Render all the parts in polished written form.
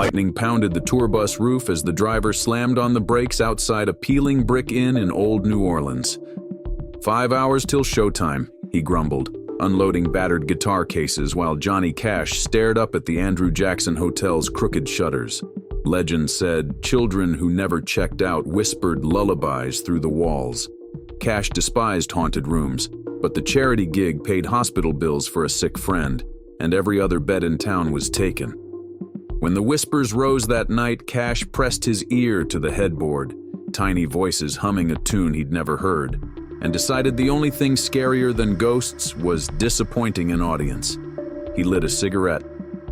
Lightning pounded the tour bus roof as the driver slammed on the brakes outside a peeling brick inn in Old New Orleans. 5 hours till showtime, he grumbled, unloading battered guitar cases while Johnny Cash stared up at the Andrew Jackson Hotel's crooked shutters. Legend said children who never checked out whispered lullabies through the walls. Cash despised haunted rooms, but the charity gig paid hospital bills for a sick friend, and every other bed in town was taken. When the whispers rose that night, Cash pressed his ear to the headboard, tiny voices humming a tune he'd never heard, and decided the only thing scarier than ghosts was disappointing an audience. He lit a cigarette,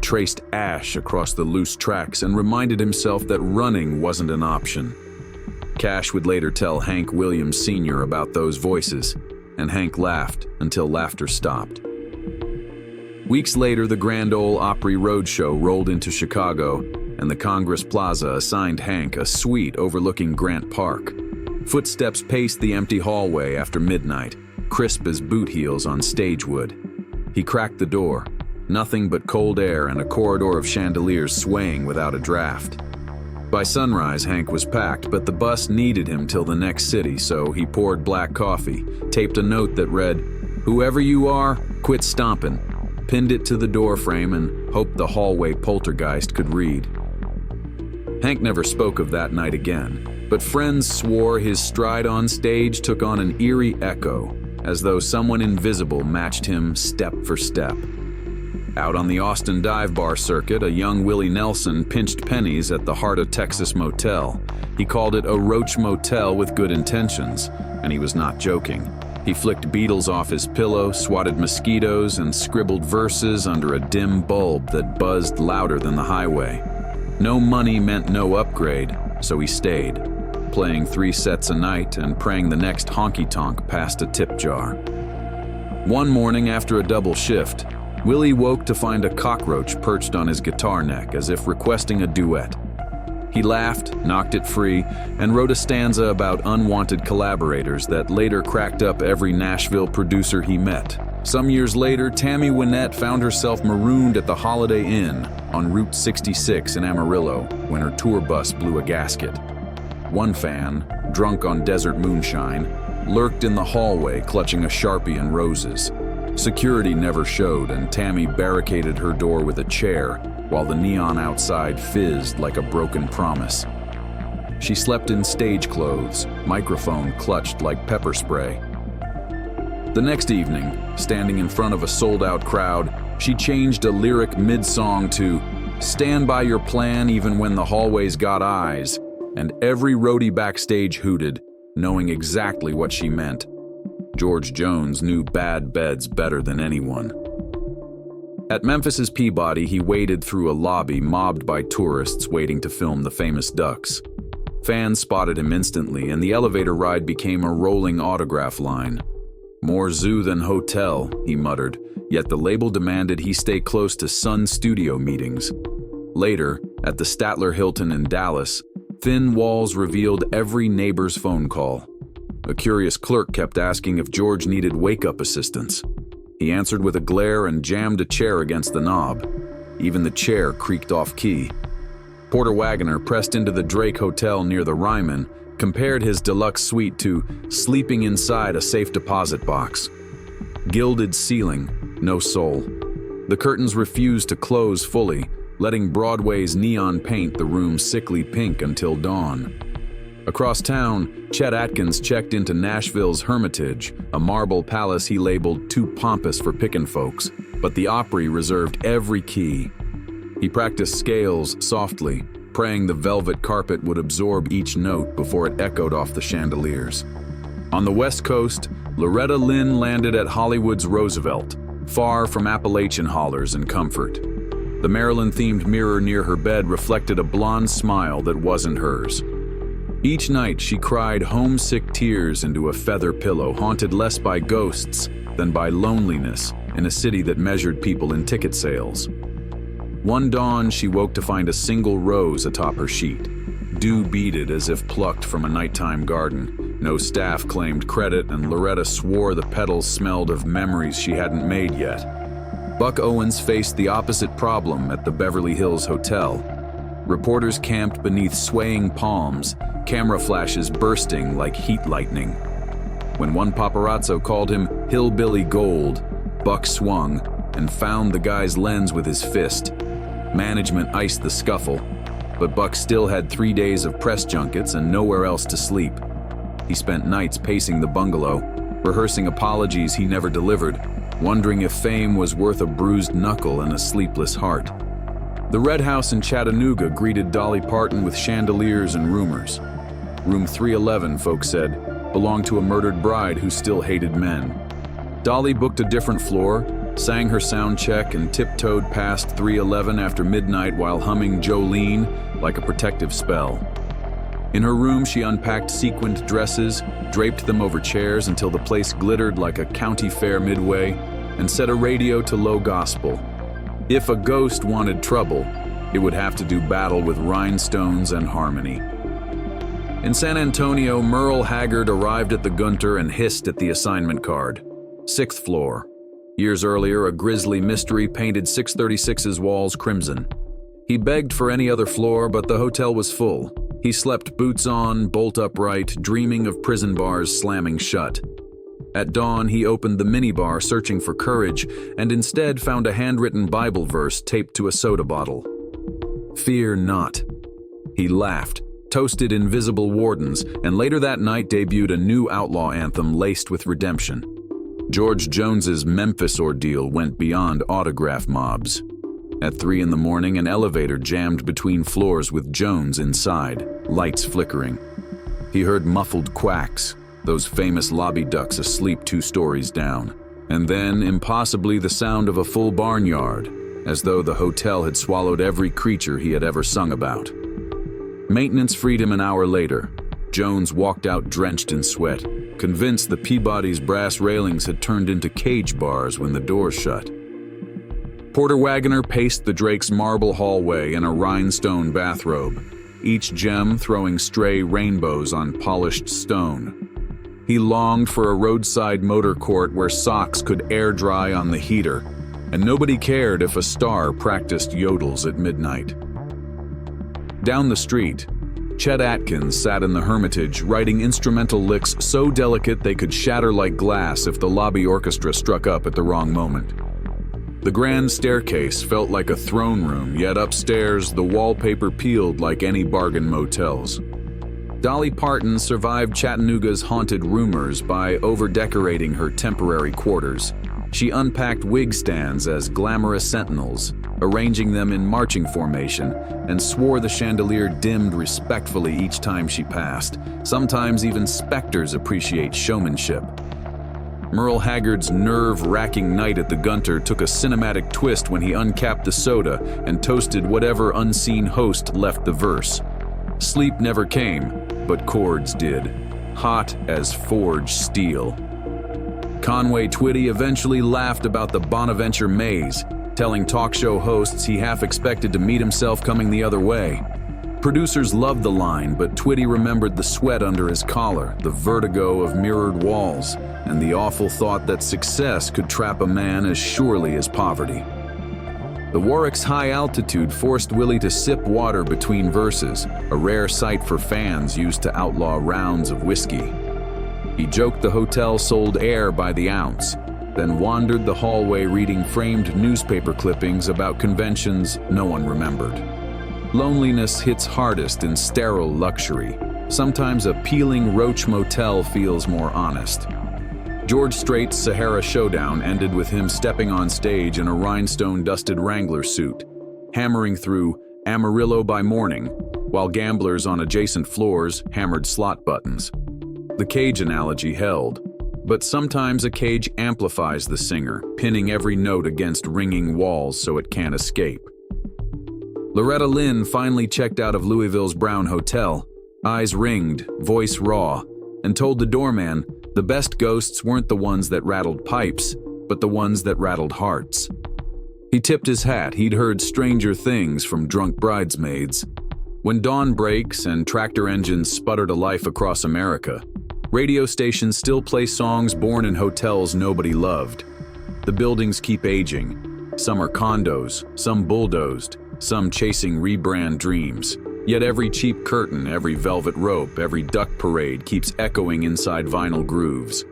traced ash across the loose tracks, and reminded himself that running wasn't an option. Cash would later tell Hank Williams Sr. about those voices, and Hank laughed until laughter stopped. Weeks later, the Grand Ole Opry Roadshow rolled into Chicago, and the Congress Plaza assigned Hank a suite overlooking Grant Park. Footsteps paced the empty hallway after midnight, crisp as boot heels on stage wood. He cracked the door, nothing but cold air and a corridor of chandeliers swaying without a draft. By sunrise, Hank was packed, but the bus needed him till the next city, so he poured black coffee, taped a note that read, "Whoever you are, quit stompin'," pinned it to the doorframe, and hoped the hallway poltergeist could read. Hank never spoke of that night again, but friends swore his stride on stage took on an eerie echo, as though someone invisible matched him step for step. Out on the Austin dive bar circuit, a young Willie Nelson pinched pennies at the Heart of Texas motel. He called it a roach motel with good intentions, and he was not joking. He flicked beetles off his pillow, swatted mosquitoes, and scribbled verses under a dim bulb that buzzed louder than the highway. No money meant no upgrade, so he stayed, playing 3 sets a night and praying the next honky-tonk past a tip jar. One morning after a double shift, Willie woke to find a cockroach perched on his guitar neck as if requesting a duet. He laughed, knocked it free, and wrote a stanza about unwanted collaborators that later cracked up every Nashville producer he met. Some years later, Tammy Wynette found herself marooned at the Holiday Inn on Route 66 in Amarillo when her tour bus blew a gasket. One fan, drunk on desert moonshine, lurked in the hallway clutching a Sharpie and roses. Security never showed, and Tammy barricaded her door with a chair while the neon outside fizzed like a broken promise. She slept in stage clothes, microphone clutched like pepper spray. The next evening, standing in front of a sold-out crowd, she changed a lyric mid-song to "Stand by your plan even when the hallway's got eyes," and every roadie backstage hooted, knowing exactly what she meant. George Jones knew bad beds better than anyone. At Memphis's Peabody, he waded through a lobby mobbed by tourists waiting to film the famous ducks. Fans spotted him instantly, and the elevator ride became a rolling autograph line. "More zoo than hotel," he muttered, yet the label demanded he stay close to Sun Studio meetings. Later, at the Statler Hilton in Dallas, thin walls revealed every neighbor's phone call. A curious clerk kept asking if George needed wake-up assistance. He answered with a glare and jammed a chair against the knob. Even the chair creaked off key. Porter Wagoner pressed into the Drake Hotel near the Ryman, compared his deluxe suite to sleeping inside a safe deposit box. Gilded ceiling, no soul. The curtains refused to close fully, letting Broadway's neon paint the room sickly pink until dawn. Across town, Chet Atkins checked into Nashville's Hermitage, a marble palace he labeled too pompous for pickin' folks, but the Opry reserved every key. He practiced scales softly, praying the velvet carpet would absorb each note before it echoed off the chandeliers. On the West Coast, Loretta Lynn landed at Hollywood's Roosevelt, far from Appalachian hollers and comfort. The Maryland-themed mirror near her bed reflected a blonde smile that wasn't hers. Each night, she cried homesick tears into a feather pillow, haunted less by ghosts than by loneliness in a city that measured people in ticket sales. One dawn, she woke to find a single rose atop her sheet, dew-beaded as if plucked from a nighttime garden. No staff claimed credit, and Loretta swore the petals smelled of memories she hadn't made yet. Buck Owens faced the opposite problem at the Beverly Hills Hotel. Reporters camped beneath swaying palms, camera flashes bursting like heat lightning. When one paparazzo called him Hillbilly Gold, Buck swung and found the guy's lens with his fist. Management iced the scuffle, but Buck still had 3 days of press junkets and nowhere else to sleep. He spent nights pacing the bungalow, rehearsing apologies he never delivered, wondering if fame was worth a bruised knuckle and a sleepless heart. The Red House in Chattanooga greeted Dolly Parton with chandeliers and rumors. Room 311, folks said, belonged to a murdered bride who still hated men. Dolly booked a different floor, sang her sound check, and tiptoed past 311 after midnight while humming Jolene like a protective spell. In her room, she unpacked sequined dresses, draped them over chairs until the place glittered like a county fair midway, and set a radio to low gospel. If a ghost wanted trouble, it would have to do battle with rhinestones and harmony. In San Antonio, Merle Haggard arrived at the Gunter and hissed at the assignment card. 6th floor. Years earlier, a grisly mystery painted 636's walls crimson. He begged for any other floor, but the hotel was full. He slept boots on, bolt upright, dreaming of prison bars slamming shut. At dawn, he opened the minibar searching for courage and instead found a handwritten Bible verse taped to a soda bottle. Fear not. He laughed, toasted invisible wardens, and later that night debuted a new outlaw anthem laced with redemption. George Jones's Memphis ordeal went beyond autograph mobs. At 3 in the morning, an elevator jammed between floors with Jones inside, lights flickering. He heard muffled quacks, those famous lobby ducks asleep 2 stories down, and then, impossibly, the sound of a full barnyard, as though the hotel had swallowed every creature he had ever sung about. Maintenance freed him an hour later. Jones walked out drenched in sweat, convinced the Peabody's brass railings had turned into cage bars when the doors shut. Porter Wagoner paced the Drake's marble hallway in a rhinestone bathrobe, each gem throwing stray rainbows on polished stone. He longed for a roadside motor court where socks could air dry on the heater, and nobody cared if a star practiced yodels at midnight. Down the street, Chet Atkins sat in the Hermitage writing instrumental licks so delicate they could shatter like glass if the lobby orchestra struck up at the wrong moment. The grand staircase felt like a throne room, yet upstairs the wallpaper peeled like any bargain motels. Dolly Parton survived Chattanooga's haunted rumors by over-decorating her temporary quarters. She unpacked wig stands as glamorous sentinels, arranging them in marching formation, and swore the chandelier dimmed respectfully each time she passed. Sometimes even specters appreciate showmanship. Merle Haggard's nerve-wracking night at the Gunter took a cinematic twist when he uncapped the soda and toasted whatever unseen host left the verse. Sleep never came, but chords did, hot as forged steel. Conway Twitty eventually laughed about the Bonaventure maze, telling talk show hosts he half expected to meet himself coming the other way. Producers loved the line, but Twitty remembered the sweat under his collar, the vertigo of mirrored walls, and the awful thought that success could trap a man as surely as poverty. The Warwick's high altitude forced Willie to sip water between verses, a rare sight for fans used to outlaw rounds of whiskey. He joked the hotel sold air by the ounce, then wandered the hallway reading framed newspaper clippings about conventions no one remembered. Loneliness hits hardest in sterile luxury. Sometimes a peeling Roach motel feels more honest. George Strait's Sahara Showdown ended with him stepping on stage in a rhinestone-dusted Wrangler suit, hammering through Amarillo by morning, while gamblers on adjacent floors hammered slot buttons. The cage analogy held, but sometimes a cage amplifies the singer, pinning every note against ringing walls so it can't escape. Loretta Lynn finally checked out of Louisville's Brown Hotel, eyes ringed, voice raw, and told the doorman the best ghosts weren't the ones that rattled pipes, but the ones that rattled hearts. He tipped his hat. He'd heard stranger things from drunk bridesmaids. When dawn breaks and tractor engines sputter to life across America, radio stations still play songs born in hotels nobody loved. The buildings keep aging. Some are condos, some bulldozed, some chasing rebrand dreams. Yet every cheap curtain, every velvet rope, every duck parade keeps echoing inside vinyl grooves.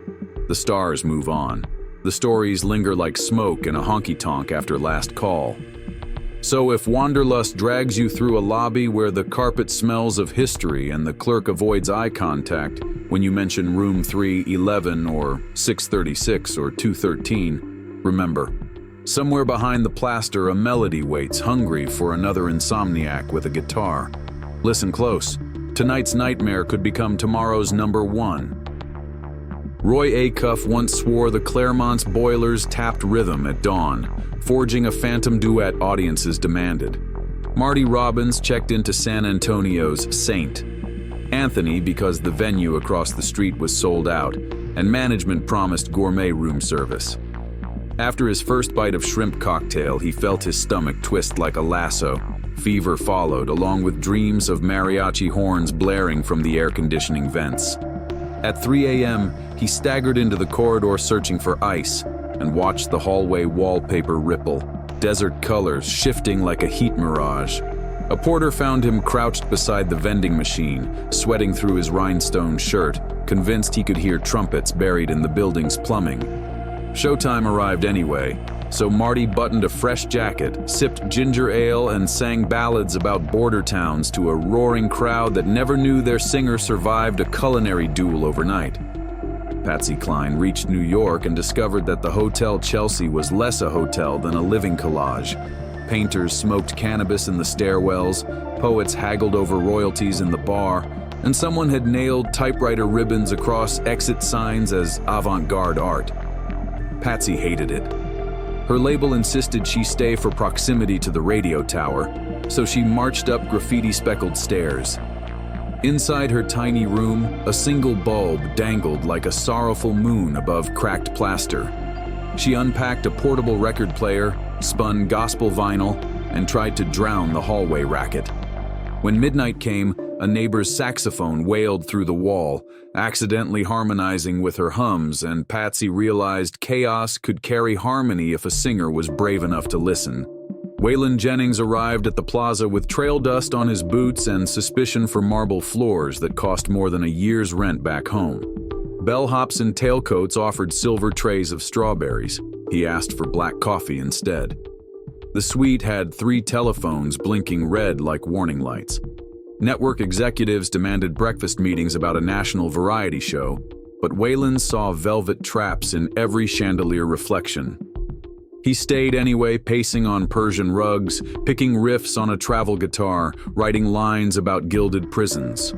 The stars move on. The stories linger like smoke in a honky-tonk after last call. So if wanderlust drags you through a lobby where the carpet smells of history and the clerk avoids eye contact when you mention room 311 or 636 or 213, remember, somewhere behind the plaster a melody waits, hungry for another insomniac with a guitar. Listen close. Tonight's nightmare could become tomorrow's number one. Roy Acuff once swore the Claremont's boilers tapped rhythm at dawn, forging a phantom duet audiences demanded. Marty Robbins checked into San Antonio's Saint. Anthony because the venue across the street was sold out, and management promised gourmet room service. After his first bite of shrimp cocktail, he felt his stomach twist like a lasso. Fever followed, along with dreams of mariachi horns blaring from the air conditioning vents. At 3 a.m., he staggered into the corridor searching for ice and watched the hallway wallpaper ripple, desert colors shifting like a heat mirage. A porter found him crouched beside the vending machine, sweating through his rhinestone shirt, convinced he could hear trumpets buried in the building's plumbing. Showtime arrived anyway, so Marty buttoned a fresh jacket, sipped ginger ale, and sang ballads about border towns to a roaring crowd that never knew their singer survived a culinary duel overnight. Patsy Cline reached New York and discovered that the Hotel Chelsea was less a hotel than a living collage. Painters smoked cannabis in the stairwells, poets haggled over royalties in the bar, and someone had nailed typewriter ribbons across exit signs as avant-garde art. Patsy hated it. Her label insisted she stay for proximity to the radio tower, so she marched up graffiti-speckled stairs. Inside her tiny room, a single bulb dangled like a sorrowful moon above cracked plaster. She unpacked a portable record player, spun gospel vinyl, and tried to drown the hallway racket. When midnight came, a neighbor's saxophone wailed through the wall, accidentally harmonizing with her hums, and Patsy realized chaos could carry harmony if a singer was brave enough to listen. Waylon Jennings arrived at the plaza with trail dust on his boots and suspicion for marble floors that cost more than a year's rent back home. Bellhops in tailcoats offered silver trays of strawberries. He asked for black coffee instead. The suite had 3 telephones blinking red like warning lights. Network executives demanded breakfast meetings about a national variety show, but Waylon saw velvet traps in every chandelier reflection. He stayed anyway, pacing on Persian rugs, picking riffs on a travel guitar, writing lines about gilded prisons.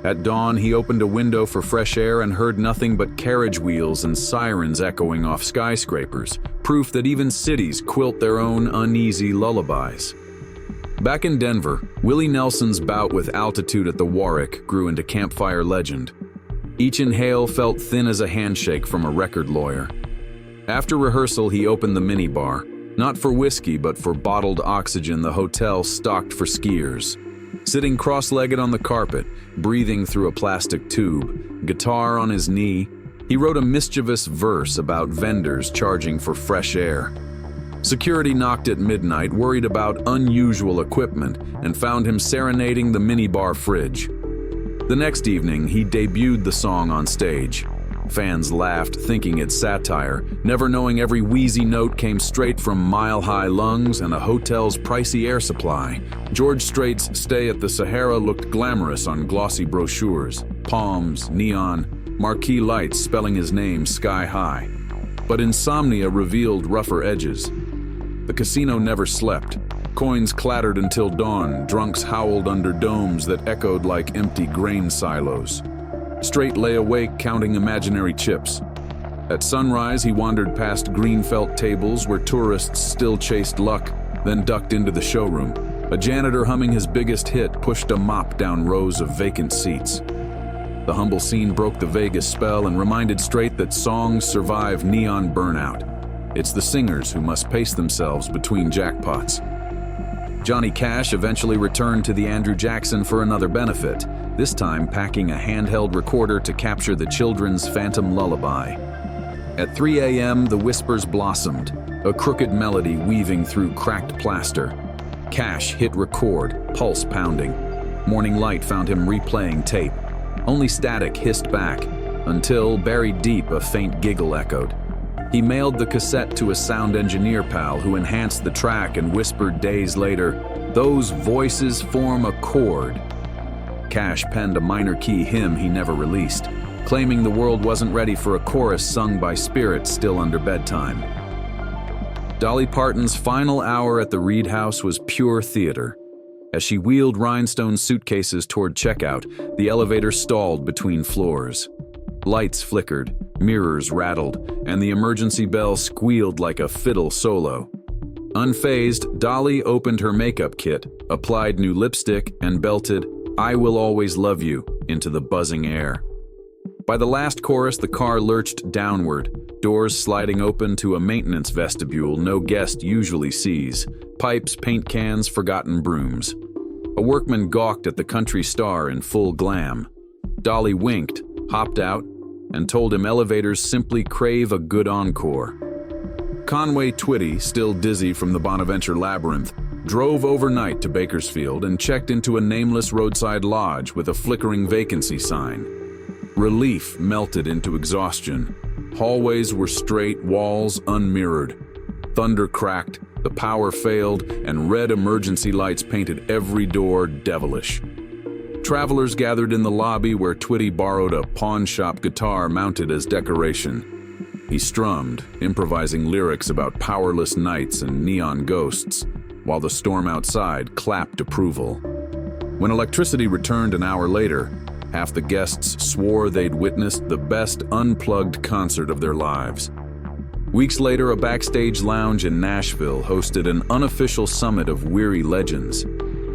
At dawn, he opened a window for fresh air and heard nothing but carriage wheels and sirens echoing off skyscrapers, proof that even cities quilt their own uneasy lullabies. Back in Denver, Willie Nelson's bout with altitude at the Warwick grew into campfire legend. Each inhale felt thin as a handshake from a record lawyer. After rehearsal, he opened the minibar, not for whiskey but for bottled oxygen the hotel stocked for skiers. Sitting cross-legged on the carpet, breathing through a plastic tube, guitar on his knee, he wrote a mischievous verse about vendors charging for fresh air. Security knocked at midnight, worried about unusual equipment, and found him serenading the minibar fridge. The next evening, he debuted the song on stage. Fans laughed, thinking it's satire, never knowing every wheezy note came straight from mile-high lungs and a hotel's pricey air supply. George Strait's stay at the Sahara looked glamorous on glossy brochures, palms, neon, marquee lights spelling his name sky-high. But insomnia revealed rougher edges. The casino never slept. Coins clattered until dawn, drunks howled under domes that echoed like empty grain silos. Strait lay awake counting imaginary chips. At sunrise, he wandered past green felt tables where tourists still chased luck, then ducked into the showroom. A janitor humming his biggest hit pushed a mop down rows of vacant seats. The humble scene broke the Vegas spell and reminded Strait that songs survive neon burnout. It's the singers who must pace themselves between jackpots. Johnny Cash eventually returned to the Andrew Jackson for another benefit, this time packing a handheld recorder to capture the children's phantom lullaby. At 3 a.m., the whispers blossomed, a crooked melody weaving through cracked plaster. Cash hit record, pulse pounding. Morning light found him replaying tape. Only static hissed back, until, buried deep, a faint giggle echoed. He mailed the cassette to a sound engineer pal who enhanced the track and whispered days later, "Those voices form a chord." Cash penned a minor key hymn he never released, claiming the world wasn't ready for a chorus sung by spirits still under bedtime. Dolly Parton's final hour at the Reed House was pure theater. As she wheeled rhinestone suitcases toward checkout, the elevator stalled between floors. Lights flickered, mirrors rattled, and the emergency bell squealed like a fiddle solo. Unfazed, Dolly opened her makeup kit, applied new lipstick, and belted, "I Will Always Love You," into the buzzing air. By the last chorus, the car lurched downward, doors sliding open to a maintenance vestibule no guest usually sees, pipes, paint cans, forgotten brooms. A workman gawked at the country star in full glam. Dolly winked, hopped out, and told him elevators simply crave a good encore. Conway Twitty, still dizzy from the Bonaventure labyrinth, drove overnight to Bakersfield and checked into a nameless roadside lodge with a flickering vacancy sign. Relief melted into exhaustion. Hallways were straight, walls unmirrored. Thunder cracked, the power failed, and red emergency lights painted every door devilish. Travelers gathered in the lobby where Twitty borrowed a pawn shop guitar mounted as decoration. He strummed, improvising lyrics about powerless nights and neon ghosts, while the storm outside clapped approval. When electricity returned an hour later, half the guests swore they'd witnessed the best unplugged concert of their lives. Weeks later, a backstage lounge in Nashville hosted an unofficial summit of weary legends.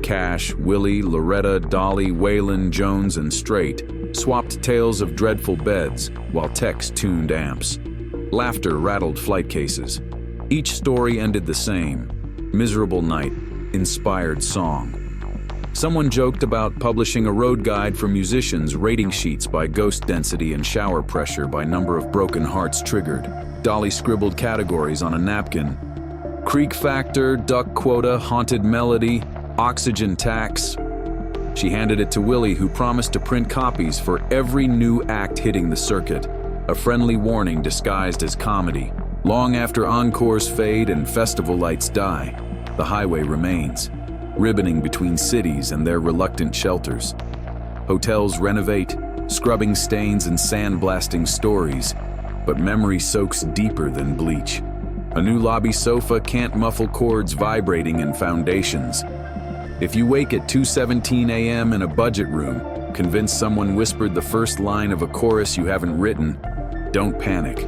Cash, Willie, Loretta, Dolly, Waylon, Jones, and Straight swapped tales of dreadful beds while Tex tuned amps. Laughter rattled flight cases. Each story ended the same: miserable night, inspired song. Someone joked about publishing a road guide for musicians, rating sheets by ghost density and shower pressure by number of broken hearts triggered. Dolly scribbled categories on a napkin: creak factor, duck quota, haunted melody, oxygen tax. She handed it to Willie, who promised to print copies for every new act hitting the circuit, a friendly warning disguised as comedy. Long after encores fade and festival lights die, the highway remains, ribboning between cities and their reluctant shelters. Hotels renovate, scrubbing stains and sandblasting stories, but memory soaks deeper than bleach. A new lobby sofa can't muffle chords vibrating in foundations. If you wake at 2:17 a.m. in a budget room, convinced someone whispered the first line of a chorus you haven't written, don't panic.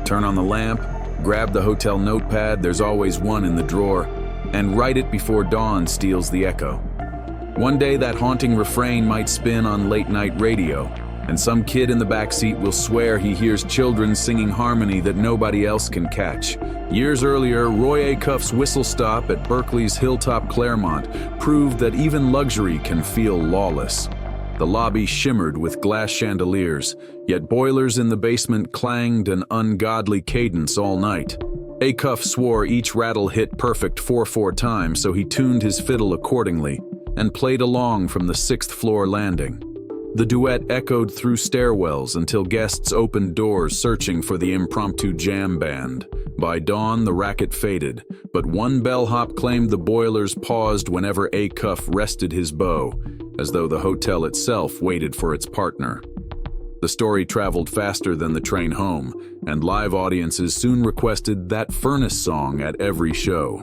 Turn on the lamp, grab the hotel notepad, there's always one in the drawer, and write it before dawn steals the echo. One day that haunting refrain might spin on late-night radio, and some kid in the backseat will swear he hears children singing harmony that nobody else can catch. Years earlier, Roy Acuff's whistle stop at Berkeley's Hilltop Claremont proved that even luxury can feel lawless. The lobby shimmered with glass chandeliers, yet boilers in the basement clanged an ungodly cadence all night. Acuff swore each rattle hit perfect 4/4 times, so he tuned his fiddle accordingly and played along from the 6th floor landing. The duet echoed through stairwells until guests opened doors searching for the impromptu jam band. By dawn, the racket faded, but one bellhop claimed the boilers paused whenever Acuff rested his bow, as though the hotel itself waited for its partner. The story traveled faster than the train home, and live audiences soon requested that furnace song at every show.